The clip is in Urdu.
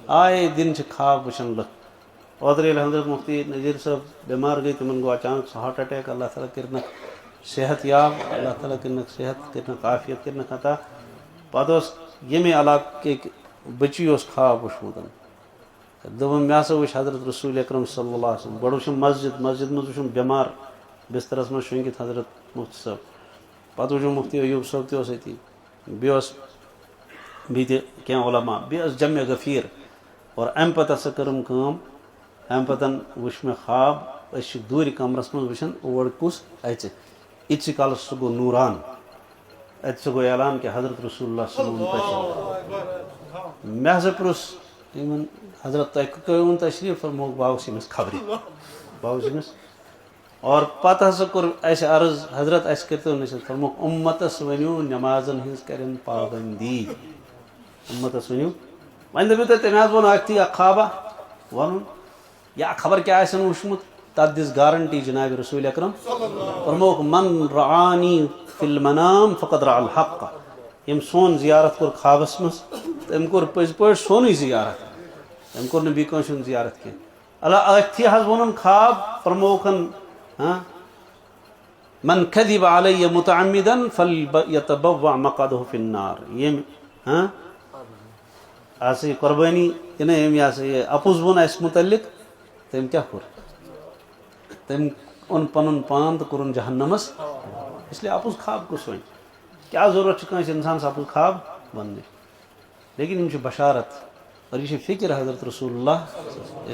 آئے دن خواب وچھان لک اوترے حضرت مفتی نذیر صاحب بیمار گئی تمن گو اچانک ہارٹ اٹیک اللہ تعالیٰ کرنک صحت یاب اللہ تعالیٰ کرنک صحت کرنک عافیت کرنک عطا پتہ یمے علاقہ بچی خواب وچھمت دپن مے ہسا وچھ حضرت رسول اکرم صلی اللہ علیہ وسلم گۄڈٕ وٕچھُم مسجد مز وٕچھُم بیمار بسترس مز شۄنگِتھ حضرت مفتی صٲب پتہٕ وٕچھُم مفتی ایوب صٲب تہِ اوس أتی بیٚیہِ تہِ کینٛہہ علما بیٚیہِ ٲس جمع غفیٖر اور امہِ پتہٕ ہسا کٔرٕم کٲم امہِ پتہٕ وٕچھ مےٚ خواب أسۍ چھِ دوٗرِ کمرس منٛز وٕچھان اور کُس اَژِ ییٖتسٕے کالس سُہ گوٚو نوٗران اَتہِ سُہ گوٚو اعلان کہِ حضرت رسول اللہ صلی اللہ علیہ وسلم مےٚ ہسا پرُژھ یِمن حضرت تۄہہِ کٔرۍوُن تشریٖف فرمووُکھ بہٕ آوُس ییٚمِس خبرِ بہٕ آوُس ییٚمِس اور پتہٕ ہسا کوٚر اَسہِ عرض حضرت اَسہِ کٔرۍتو نصیحت فرمووُکھ اُمتس ؤنِو نٮ۪مازن ہٕنٛز کرن پابندی اُمتس ؤنِو وۄنۍ دٔپِو تُہۍ تٔمۍ حظ ووٚن أتھی اکھ خوابا وَنُن یا خبر کیٛاہ آسن وٕچھمُت تتھ دِژ گارنٹی جناب رسول اکرم فرمووُکھ من رعانی فی المنام فقد رأى الحق ییٚمۍ سون زیارت کوٚر خوابس منٛز تٔمۍ کوٚر پٔزۍ پٲٹھۍ سونُے زیارت تٔمۍ کوٚر نہٕ بیٚیہِ کٲنٛسہِ ہُنٛد زیارت کینٛہہ اللہ أتھی حظ ووٚنُن خواب فرمووُکھن من كذب علی متعمدا فلیتبوأ مقعدہ فی النار ییٚمۍ ہسا یہ قربٲنی ییٚمۍ ہسا یہِ اپُز ووٚن اَسہِ متعلق تٔمۍ کیٛاہ کوٚر تٔمۍ اوٚن پنُن پان تہٕ کوٚرُن جہنمس اسلیے اپُز خواب کُس وۄنۍ کیٛاہ ضروٗرت چھِ کٲنٛسہِ اِنسانس اپُز خواب وننٕچ لیکن یِم چھِ بشارت اور یہ فکر حضرت رسول اللہ